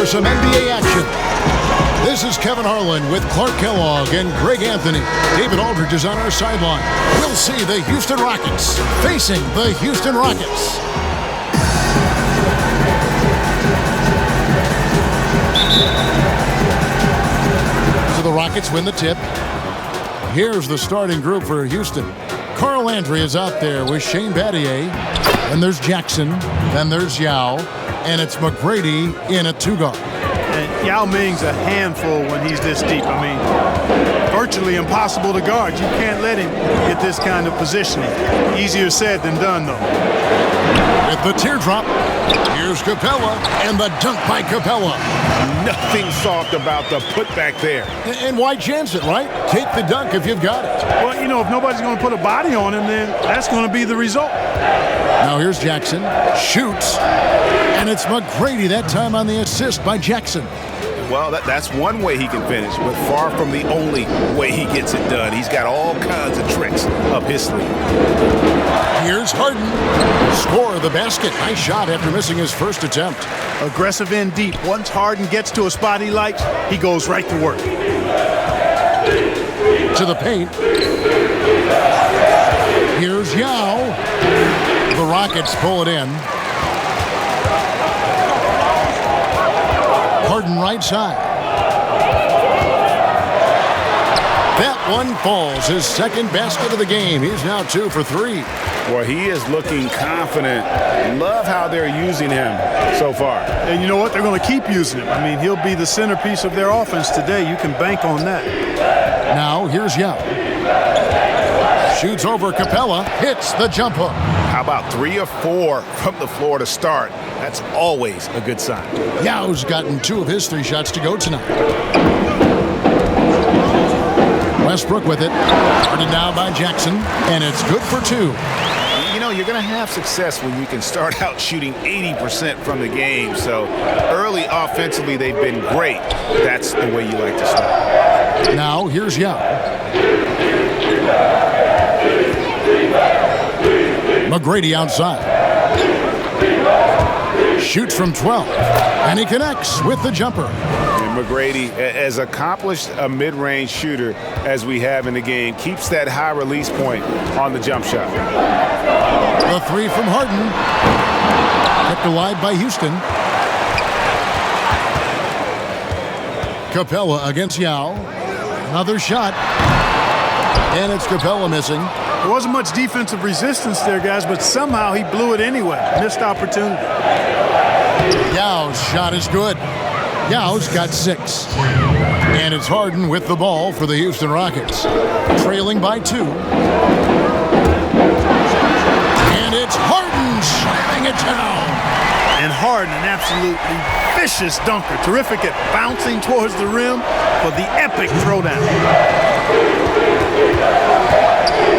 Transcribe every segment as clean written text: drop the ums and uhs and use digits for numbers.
for some NBA action. This is Kevin Harlan with Clark Kellogg and Greg Anthony. David Aldridge is on our sideline. We'll see the Houston Rockets facing the Houston Rockets. So the Rockets win the tip. Here's the starting group for Houston. Carl Landry is out there with Shane Battier. Then there's Jackson. Then there's Yao. And it's McGrady in a two-guard. And Yao Ming's a handful when he's this deep. I mean, virtually impossible to guard. You can't let him get this kind of positioning. Easier said than done, though. With the teardrop, here's Capella, and the dunk by Capella. Nothing soft about the putback there. And why chance it, right? Take the dunk if you've got it. Well, you know, if nobody's going to put a body on him, then that's going to be the result. Now here's Jackson. Shoots. And it's McGrady that time on the assist by Jackson. Well, that's one way he can finish, but far from the only way he gets it done. He's got all kinds of tricks up his sleeve. Here's Harden. Score the basket. Nice shot after missing his first attempt. Aggressive in deep. Once Harden gets to a spot he likes, he goes right to work. To the paint. Here's Yao. The Rockets pull it in. Harden right side. That one falls. His second basket of the game. He's now 2 for 3. Well, he is looking confident. Love how they're using him so far. And you know what? They're going to keep using him. I mean, he'll be the centerpiece of their offense today. You can bank on that. Now, here's Yao. Shoots over Capella. Hits the jump hook. How about 3 or 4 from the floor to start? That's always a good sign. Yao's gotten 2 of his 3 shots to go tonight. Westbrook with it. Guarded now by Jackson. And it's good for 2. You know, you're going to have success when you can start out shooting 80% from the game. So early offensively, they've been great. That's the way you like to start. Now, here's Yao. McGrady outside. Shoots from 12. And he connects with the jumper. And McGrady, as accomplished a mid-range shooter as we have in the game, keeps that high release point on the jump shot. The 3 from Harden. Kept alive by Houston. Capella against Yao. Another shot. And it's Capella missing. There wasn't much defensive resistance there, guys, but somehow he blew it anyway. Missed opportunity. Yao's shot is good. Yao's got 6. And it's Harden with the ball for the Houston Rockets. Trailing by 2. And it's Harden slamming it down. And Harden, an absolutely vicious dunker. Terrific at bouncing towards the rim for the epic throwdown.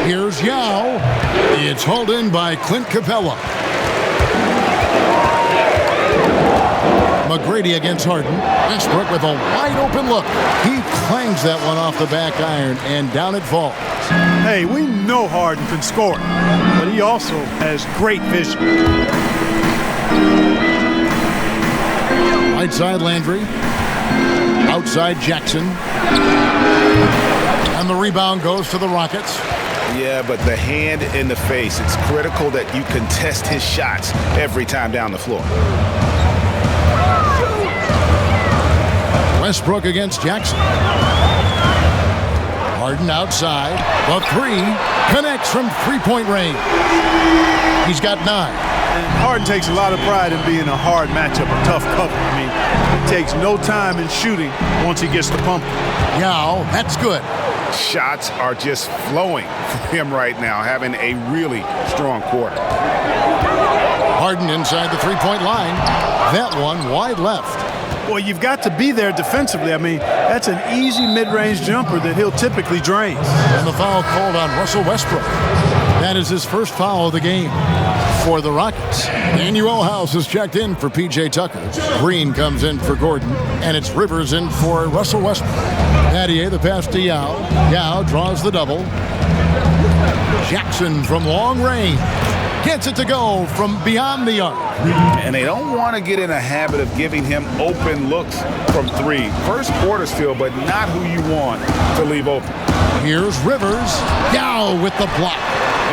Here's Yao. It's hauled in by Clint Capella. McGrady against Harden. Westbrook with a wide open look. He clangs that one off the back iron, and down it falls. Hey, we know Harden can score, but he also has great vision. Right side Landry. Outside Jackson. And the rebound goes to the Rockets. Yeah, but the hand in the face, it's critical that you contest his shots every time down the floor. Westbrook against Jackson. Harden outside. The 3 connects from three-point range. He's got 9. And Harden takes a lot of pride in being a hard matchup, a tough cover. I mean, it takes no time in shooting once he gets to pumping. Yao, that's good. Shots are just flowing for him right now, having a really strong quarter. Harden inside the three-point line. That one wide left. Well, you've got to be there defensively. I mean, that's an easy mid-range jumper that he'll typically drain. And the foul called on Russell Westbrook. That is his first foul of the game for the Rockets. Daniel House is checked in for P.J. Tucker. Green comes in for Gordon. And it's Rivers in for Russell Westbrook. Battier, the pass to Yao. Yao draws the double. Jackson from long range. Gets it to go from beyond the arc. And they don't want to get in a habit of giving him open looks from three. First quarter still, but not who you want to leave open. Here's Rivers. Yao with the block.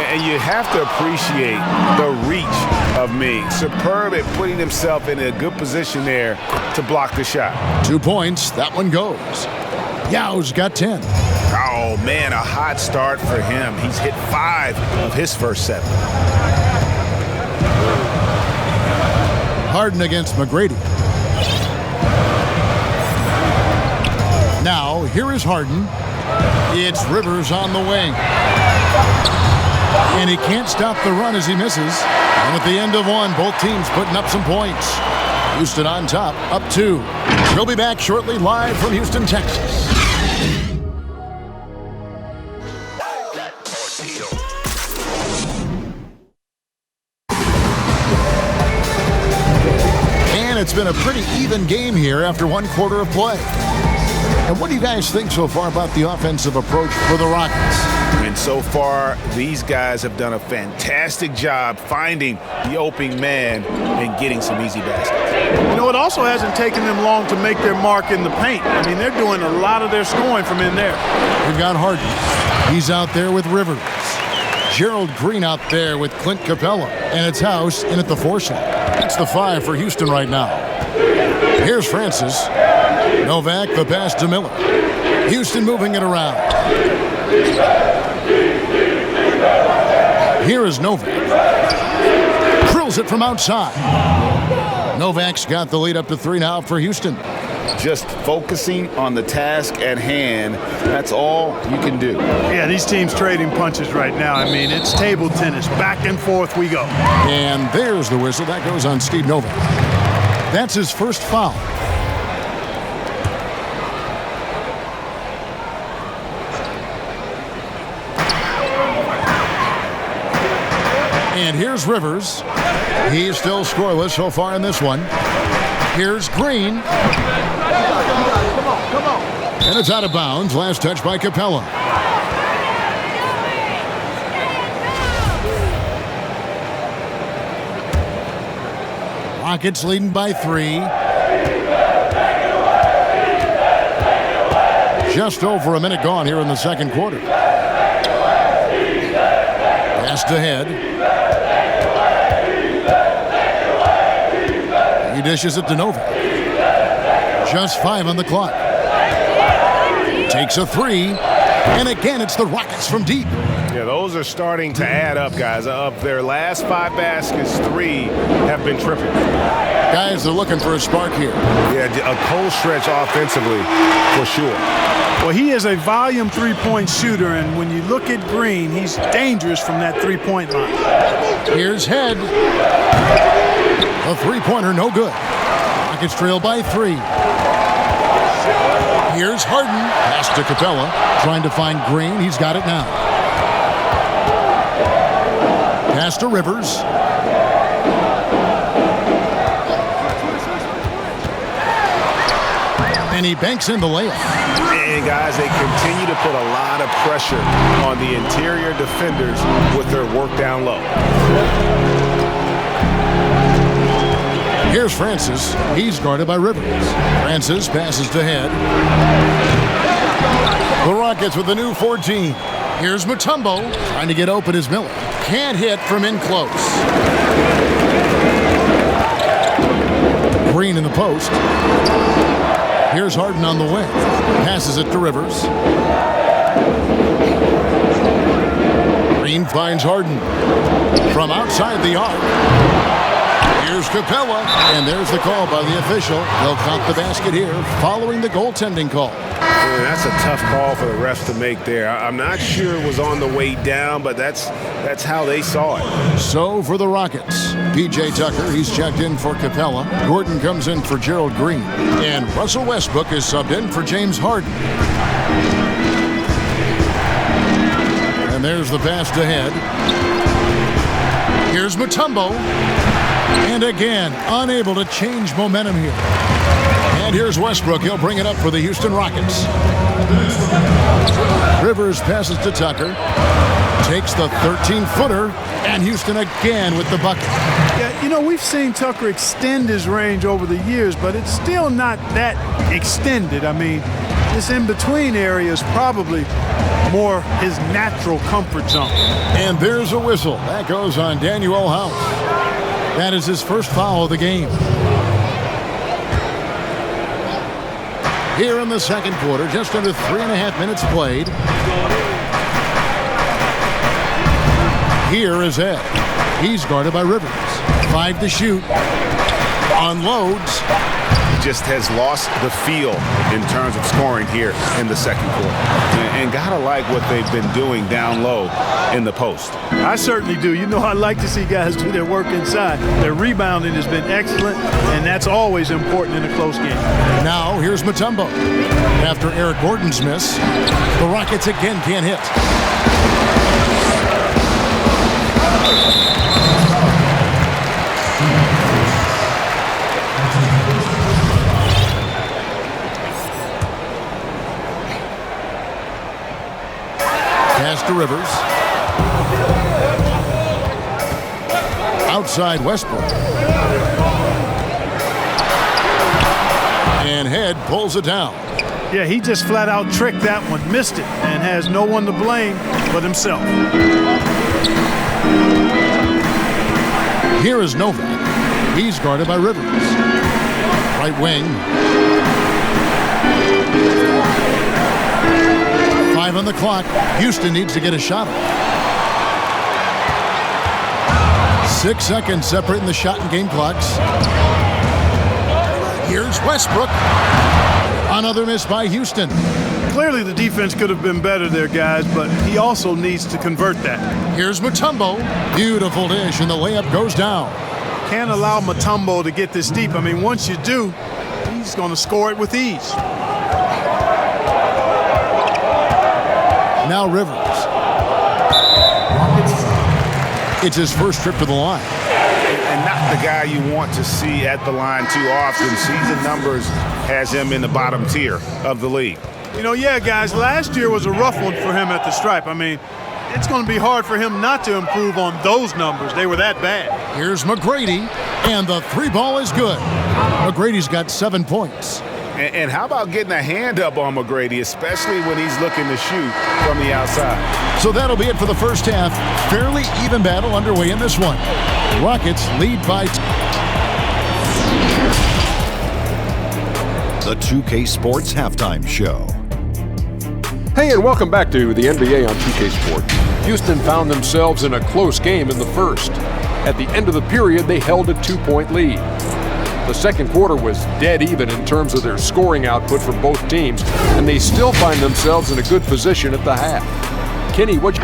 And you have to appreciate the reach of Ming. Superb at putting himself in a good position there to block the shot. 2 points. That one goes. Yao's got 10. Oh, man, a hot start for him. He's hit 5 of his first 7. Harden against McGrady. Now, here is Harden. It's Rivers on the wing. And he can't stop the run as he misses. And at the end of one, both teams putting up some points. Houston on top, up 2. We'll be back shortly live from Houston, Texas. And it's been a pretty even game here after 1 quarter of play. And what do you guys think so far about the offensive approach for the Rockets? And so far, these guys have done a fantastic job finding the open man and getting some easy baskets. You know, it also hasn't taken them long to make their mark in the paint. I mean, they're doing a lot of their scoring from in there. We've got Harden. He's out there with Rivers. Gerald Green out there with Clint Capella. And it's House in at the 4 slot. That's the 5 for Houston right now. Here's Francis. Novak, the pass to Miller. Houston moving it around. Here is Novak. Drills it from outside. Novak's got the lead up to 3 now for Houston. Just focusing on the task at hand, that's all you can do. Yeah, these teams trading punches right now. I mean, it's table tennis. Back and forth we go. And there's the whistle. That goes on Steve Novak. That's his first foul. And here's Rivers. He's still scoreless so far in this one. Here's Green. And it's out of bounds. Last touch by Capella. Rockets leading by 3. Just over a minute gone here in the second quarter. Passed ahead. He dishes it to Novak. Just 5 on the clock. Takes a 3. And again, it's the Rockets from deep. Yeah, those are starting to add up, guys. Of their last 5 baskets, 3 have been tripping. Guys, they're looking for a spark here. Yeah, a cold stretch offensively, for sure. Well, he is a volume three-point shooter, and when you look at Green, he's dangerous from that three-point line. Here's Head. A three-pointer, no good. Rockets trail by 3. Here's Harden. Pass to Capella. Trying to find Green. He's got it now. Pass to Rivers. And he banks in the layup. And guys, they continue to put a lot of pressure on the interior defenders with their work down low. Here's Francis. He's guarded by Rivers. Francis passes to Head. The Rockets with the new 14. Here's Mutombo. Trying to get open as Miller. Can't hit from in close. Green in the post. Here's Harden on the wing. Passes it to Rivers. Green finds Harden. From outside the arc. Here's Capella. And there's the call by the official. They'll count the basket here following the goaltending call. Man, that's a tough call for the refs to make there. I'm not sure it was on the way down, but that's how they saw it. So for the Rockets, P.J. Tucker, he's checked in for Capella. Gordon comes in for Gerald Green. And Russell Westbrook is subbed in for James Harden. And there's the pass to Head. Here's Mutombo. And again, unable to change momentum here. And here's Westbrook. He'll bring it up for the Houston Rockets. Rivers Rivers passes to Tucker. Takes the 13-footer, and Houston again with the bucket. Yeah, you know, we've seen Tucker extend his range over the years, but it's still not that extended. I mean, this in-between area is probably more his natural comfort zone. And there's a whistle. That goes on Daniel House. That is his first foul of the game. Here in the second quarter, just under 3.5 minutes played. Here is Ed. He's guarded by Rivers. 5 to shoot. Unloads. He just has lost the feel in terms of scoring here in the second quarter. And gotta like what they've been doing down low in the post. I certainly do. You know, I like to see guys do their work inside. Their rebounding has been excellent, and that's always important in a close game. Now, here's Mutombo. After Eric Gordon's miss, the Rockets again can't hit. Pass to Rivers. Outside Westbrook. And Head pulls it down. Yeah, he just flat out tricked that one, missed it, and has no one to blame but himself. Here is Novak. He's guarded by Rivers. Right wing. 5 on the clock. Houston needs to get a shot off. 6 seconds separating the shot and game clocks. Here's Westbrook. Another miss by Houston. Clearly the defense could have been better there, guys, but he also needs to convert that. Here's Mutombo. Beautiful dish, and the layup goes down. Can't allow Mutombo to get this deep. I mean, once you do, he's going to score it with ease. Now Rivers. It's his first trip to the line. And not the guy you want to see at the line too often. Season numbers has him in the bottom tier of the league. You know, yeah, guys, last year was a rough one for him at the stripe. I mean, it's going to be hard for him not to improve on those numbers. They were that bad. Here's McGrady, and the 3-ball is good. McGrady's got 7 points. And how about getting a hand up on McGrady, especially when he's looking to shoot from the outside? So that'll be it for the first half. Fairly even battle underway in this one. Rockets lead by... The 2K Sports Halftime Show. Hey, and welcome back to the NBA on 2K Sports. Houston found themselves in a close game in the first. At the end of the period, they held a 2-point lead. The second quarter was dead even in terms of their scoring output from both teams, and they still find themselves in a good position at the half. Kenny, what?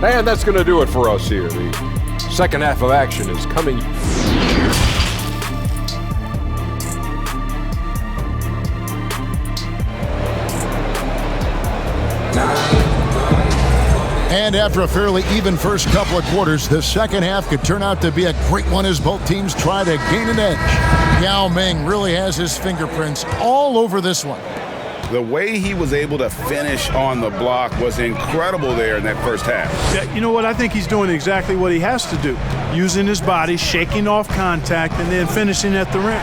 And that's going to do it for us here. The second half of action is coming. And after a fairly even first couple of quarters, the second half could turn out to be a great one as both teams try to gain an edge. Yao Ming really has his fingerprints all over this one. The way he was able to finish on the block was incredible there in that first half. Yeah, you know what? I think he's doing exactly what he has to do. Using his body, shaking off contact, and then finishing at the rim.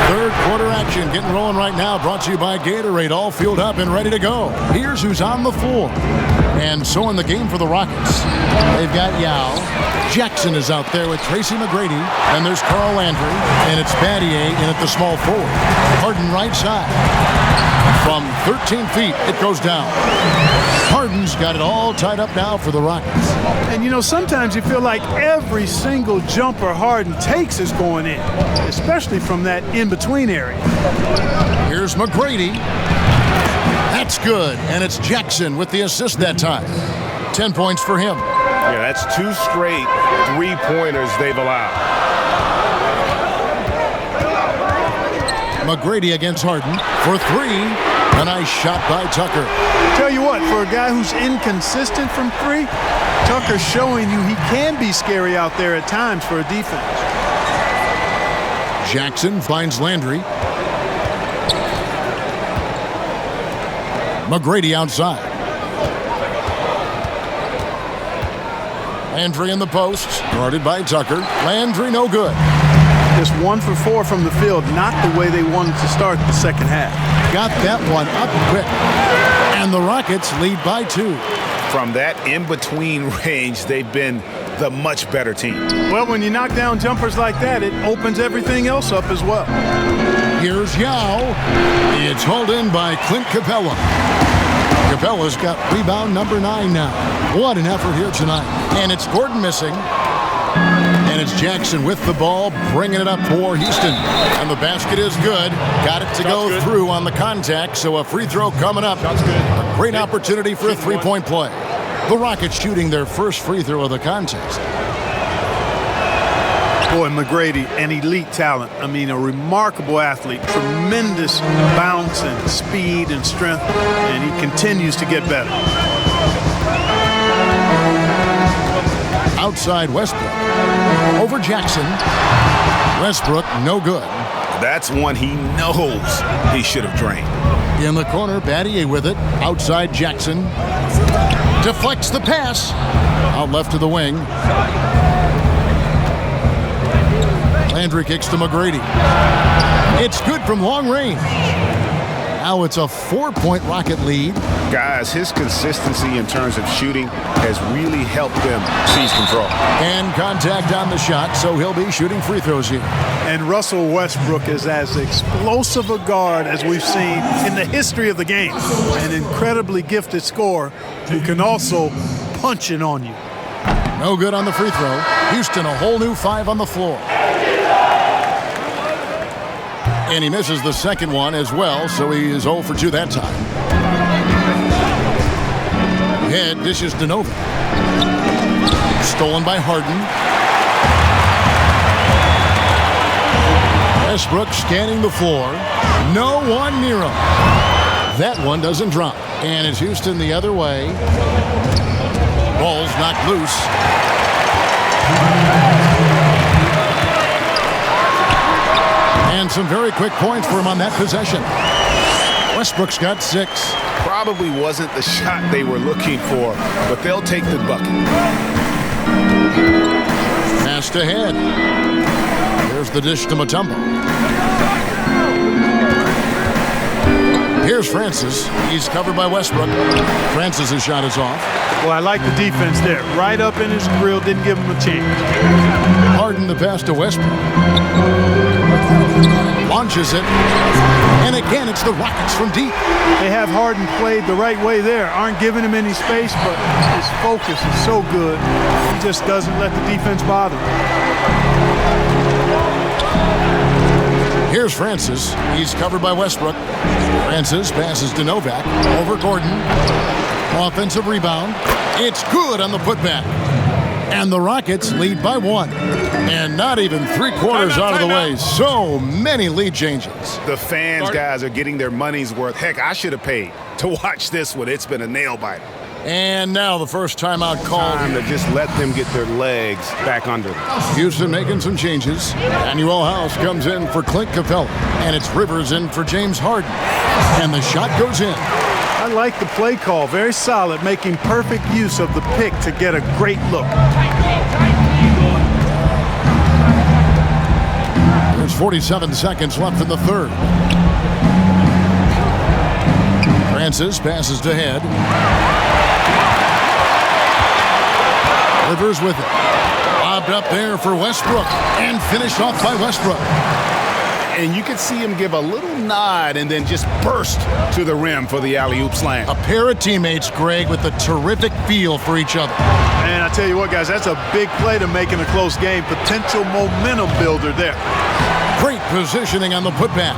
Third quarter action getting rolling right now, brought to you by Gatorade, all fueled up and ready to go. Here's who's on the floor. And so in the game for the Rockets, they've got Yao. Jackson is out there with Tracy McGrady. And there's Carl Landry. And it's Battier in at the small forward. Harden right side. From 13 feet, it goes down. Harden's got it all tied up now for the Rockets. And, you know, sometimes you feel like every single jumper Harden takes is going in, especially from that in-between area. Here's McGrady. That's good, and it's Jackson with the assist that time. 10 points for him. Yeah, that's 2 straight 3-pointers they've allowed. McGrady against Harden for 3. A nice shot by Tucker. Tell you what, for a guy who's inconsistent from 3, Tucker's showing you he can be scary out there at times for a defense. Jackson finds Landry. McGrady outside. Landry in the post, guarded by Tucker. Landry no good. Just 1 for 4 from the field, not the way they wanted to start the second half. Got that one up quick. And the Rockets lead by 2. From that in-between range, they've been the much better team. Well, when you knock down jumpers like that, it opens everything else up as well. Here's Yao. It's hauled in by Clint Capella. Capella's got rebound number 9 now. What an effort here tonight. And it's Gordon missing. And it's Jackson with the ball, bringing it up for Houston. And the basket is good. Got it to go through on the contact, so a free throw coming up. A great opportunity for a three-point play. The Rockets shooting their first free throw of the contest. Boy, McGrady, an elite talent. I mean, a remarkable athlete. Tremendous bounce and speed and strength, and he continues to get better. Outside Westbrook. Over Jackson. Westbrook, no good. That's one he knows he should have drained. In the corner, Battier with it. Outside Jackson. Deflects the pass. Out left to the wing. Landry kicks to McGrady. It's good from long range. Now it's a 4-point Rocket lead. Guys, his consistency in terms of shooting has really helped them seize control. And contact on the shot, so he'll be shooting free throws here. And Russell Westbrook is as explosive a guard as we've seen in the history of the game. An incredibly gifted scorer who can also punch it on you. No good on the free throw. Houston, a whole new 5 on the floor. And he misses the second one as well, so he is 0 for 2 that time. Head dishes to Nova. Stolen by Harden. Westbrook scanning the floor. No one near him. That one doesn't drop. And it's Houston the other way. Ball's knocked loose. And some very quick points for him on that possession. Westbrook's got 6. Probably wasn't the shot they were looking for, but they'll take the bucket. Passed ahead. Here's the dish to Mutombo. Here's Francis. He's covered by Westbrook. Francis' shot is off. Well, I like the defense there. Right up in his grill, didn't give him a chance. Harden the pass to Westbrook. Launches it. And again, it's the Rockets from deep. They have Harden played the right way there. Aren't giving him any space, but his focus is so good. He just doesn't let the defense bother him. Here's Francis. He's covered by Westbrook. Francis passes to Novak. Over Gordon. Offensive rebound. It's good on the putback. And the Rockets lead by 1. And not even 3/4 out of the way. So many lead changes. The fans, guys, are getting their money's worth. Heck, I should have paid to watch this one. It's been a nail-biter. And now the first timeout called. Time to just let them get their legs back under them. Houston making some changes. Daniel House comes in for Clint Capella. And it's Rivers in for James Harden. And the shot goes in. I like the play call. Very solid, making perfect use of the pick to get a great look. There's 47 seconds left in the third. Francis passes to Head. Rivers with it. Lobbed up there for Westbrook. And finished off by Westbrook. And you could see him give a little nod and then just burst to the rim for the alley-oop slam. A pair of teammates, Greg, with a terrific feel for each other. And I tell you what, guys, that's a big play to make in a close game. Potential momentum builder there. Great positioning on the putback.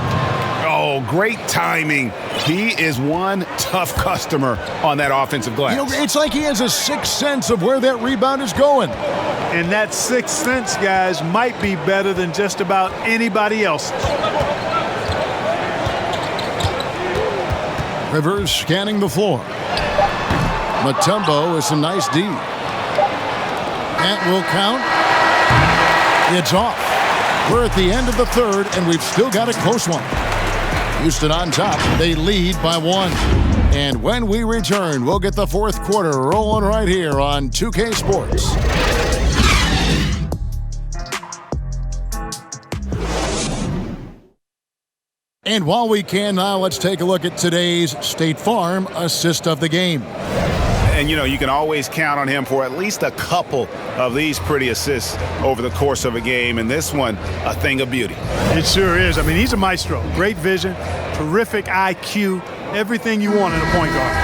Oh, great timing. He is one tough customer on that offensive glass. You know, it's like he has a sixth sense of where that rebound is going. And that sixth sense, guys, might be better than just about anybody else's. Rivers scanning the floor. Mutombo with some nice D. That will count. It's off. We're at the end of the third, and we've still got a close one. Houston on top. They lead by 1. And when we return, we'll get the fourth quarter rolling right here on 2K Sports. And while we can now, let's take a look at today's State Farm assist of the game. And, you can always count on him for at least a couple of these pretty assists over the course of a game. And this one, a thing of beauty. It sure is. I mean, he's a maestro. Great vision, terrific IQ, everything you want in a point guard.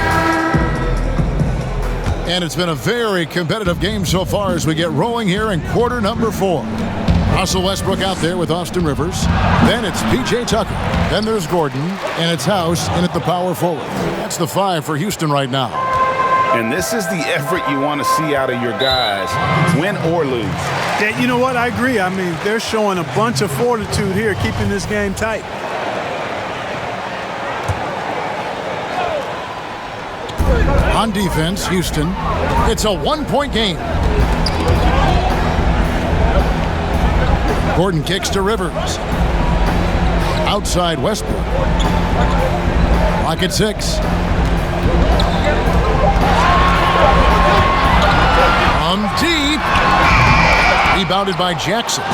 And it's been a very competitive game so far as we get rolling here in quarter number 4. Russell Westbrook out there with Austin Rivers. Then it's P.J. Tucker. Then there's Gordon. And it's House in at the power forward. That's the 5 for Houston right now. And this is the effort you want to see out of your guys, win or lose. Yeah, you know what? I agree. I mean, they're showing a bunch of fortitude here, keeping this game tight. On defense, Houston. It's a 1-point game. Gordon kicks to Rivers. Outside Westbrook. Lock at 6. From deep. Rebounded by Jackson.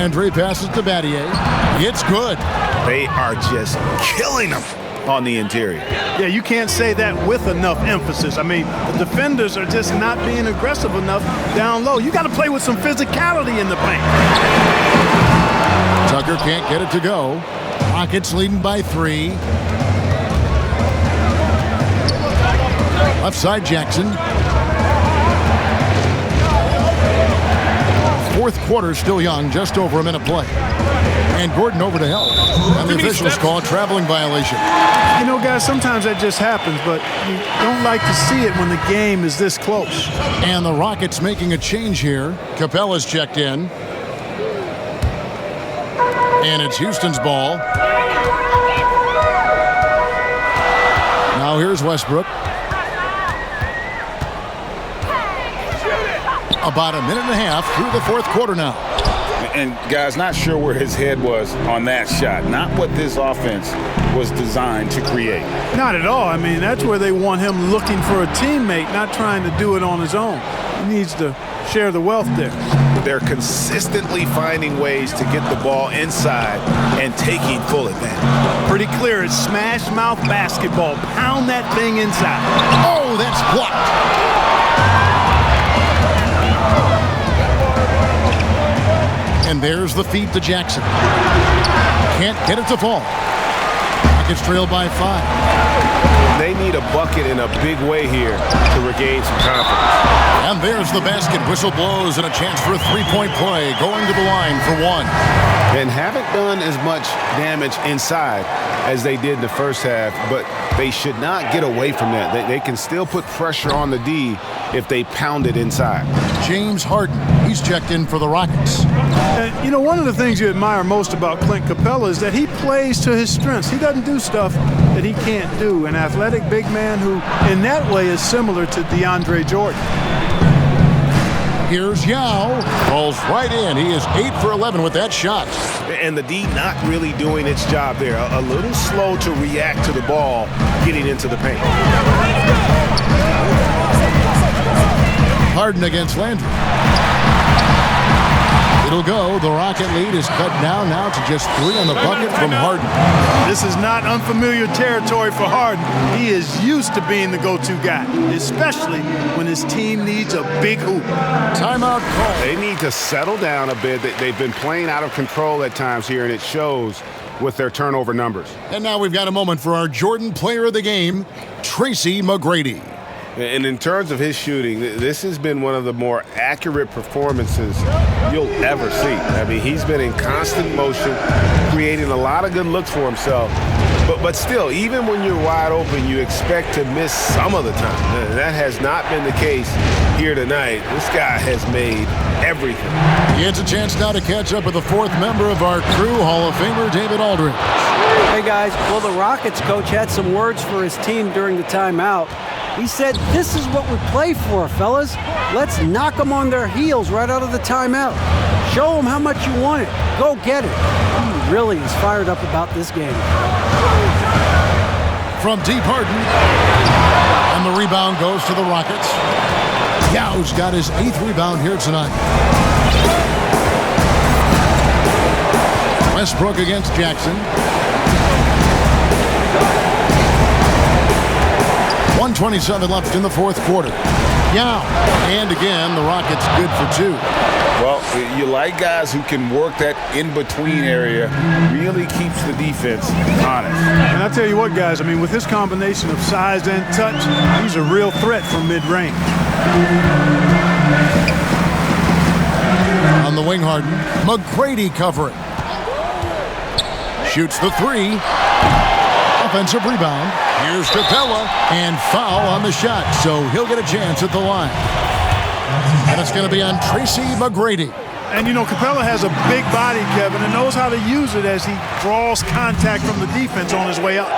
Andre passes to Battier. It's good. They are just killing them on the interior. Yeah, you can't say that with enough emphasis. I mean, the defenders are just not being aggressive enough down low. You got to play with some physicality in the paint. Tucker can't get it to go. Rockets leading by 3. Left side Jackson. Fourth quarter still young, just over a minute play. And Gordon over to help. And the officials call a traveling violation. You know, guys, sometimes that just happens, but you don't like to see it when the game is this close. And the Rockets making a change here. Capella's checked in. And it's Houston's ball. Now here's Westbrook. About a minute and a half through the fourth quarter now. And, guys, not sure where his head was on that shot. Not what this offense was designed to create. Not at all. I mean, that's where they want him looking for a teammate, not trying to do it on his own. He needs to share the wealth there. They're consistently finding ways to get the ball inside and taking full advantage. Pretty clear. It's smash mouth basketball. Pound that thing inside. Oh, that's blocked. And there's the feed to Jackson. Can't get it to fall. Rockets trail by 5. They need a bucket in a big way here to regain some confidence. And there's the basket. Whistle blows and a chance for a 3-point play. Going to the line for 1. And haven't done as much damage inside as they did in the first half, but they should not get away from that. They can still put pressure on the D if they pound it inside. James Harden, he's checked in for the Rockets. And, you know, one of the things you admire most about Clint Capella is that he plays to his strengths. He doesn't do stuff that he can't do. An athletic big man who, in that way, is similar to DeAndre Jordan. Here's Yao. Falls right in. He is 8 for 11 with that shot. And the D not really doing its job there. A little slow to react to the ball getting into the paint. Harden against Landry. It'll go. The Rocket lead is cut down now to just 3 on the bucket from Harden. This is not unfamiliar territory for Harden. He is used to being the go-to guy, especially when his team needs a big hoop. Timeout call. They need to settle down a bit. They've been playing out of control at times here, and it shows with their turnover numbers. And now we've got a moment for our Jordan player of the game, Tracy McGrady. And in terms of his shooting, this has been one of the more accurate performances you'll ever see. I mean, he's been in constant motion, creating a lot of good looks for himself. But still, even when you're wide open, you expect to miss some of the time. That has not been the case here tonight. This guy has made everything. He gets a chance now to catch up with the 4th member of our crew, Hall of Famer David Aldridge. Hey, guys. Well, the Rockets coach had some words for his team during the timeout. He said, "This is what we play for, fellas. Let's knock them on their heels right out of the timeout. Show them how much you want it. Go get it. He really is fired up about this game. From deep Harden. And the rebound goes to the Rockets. Yao's got his 8th rebound here tonight. Westbrook against Jackson. 1:27 left in the 4th quarter. Yao. And again, the Rockets good for 2. Well, you like guys who can work that in-between area, really keeps the defense honest. And I tell you what, guys, I mean, with his combination of size and touch, he's a real threat from mid-range. On the wing, Harden. McGrady covering. Shoots the 3. Offensive rebound. Here's Capella. And foul on the shot, so he'll get a chance at the line. And it's going to be on Tracy McGrady. And, you know, Capella has a big body, Kevin, and knows how to use it as he draws contact from the defense on his way up.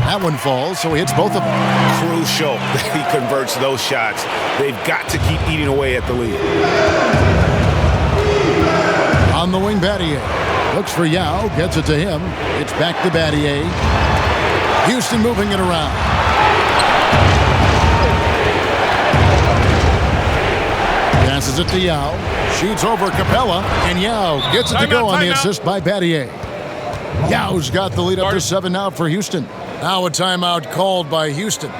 That one falls, so he hits both of them. Crucial that he converts those shots. They've got to keep eating away at the lead. On the wing, Battier. Looks for Yao, gets it to him. It's back to Battier. Houston moving it around. Passes it to Yao. Shoots over Capella, and Yao gets it to go on the assist by Battier. Yao's got the lead up to 7 now for Houston. Now a timeout called by Houston.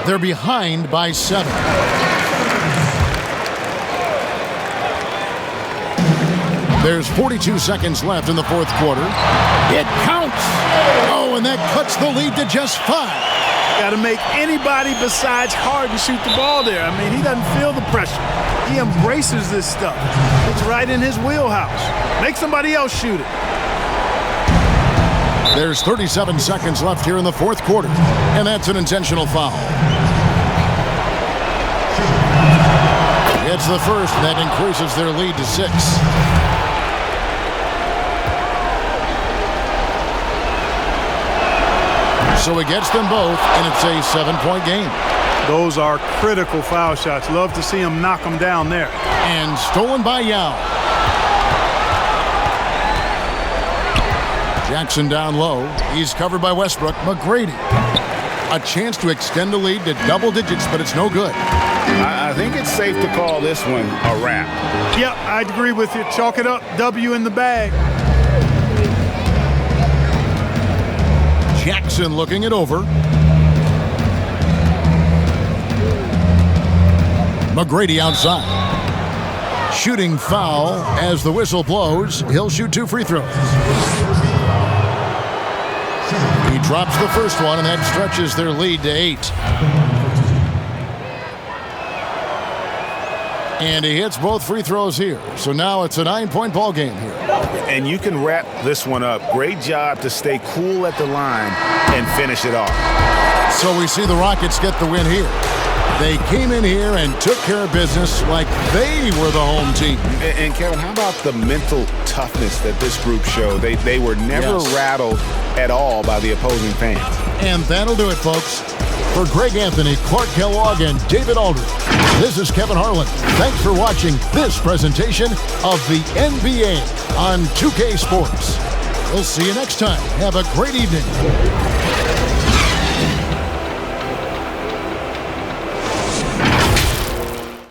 They're behind by 7. There's 42 seconds left in the 4th quarter. It counts! Oh, and that cuts the lead to just 5. Got to make anybody besides Harden shoot the ball there. I mean, he doesn't feel the pressure. He embraces this stuff. It's right in his wheelhouse. Make somebody else shoot it. There's 37 seconds left here in the 4th quarter, and that's an intentional foul. It's the first, and that increases their lead to 6. So it gets them both, and it's a 7-point game. Those are critical foul shots. Love to see him knock them down there. And stolen by Yao. Jackson down low. He's covered by Westbrook. McGrady. A chance to extend the lead to double digits, but it's no good. I think it's safe to call this one a wrap. Yep, I'd agree with you. Chalk it up. W in the bag. Jackson looking it over. McGrady outside. Shooting foul as the whistle blows. He'll shoot 2 free throws. He drops the first one, and that stretches their lead to 8. And he hits both free throws here. So now it's a 9-point ball game here. And you can wrap this one up. Great job to stay cool at the line and finish it off. So we see the Rockets get the win here. They came in here and took care of business like they were the home team. And Kevin, how about the mental toughness that this group showed? They were never rattled at all by the opposing fans. And that'll do it, folks. For Greg Anthony, Clark Kellogg, and David Aldridge, this is Kevin Harlan. Thanks for watching this presentation of the NBA on 2K Sports. We'll see you next time. Have a great evening.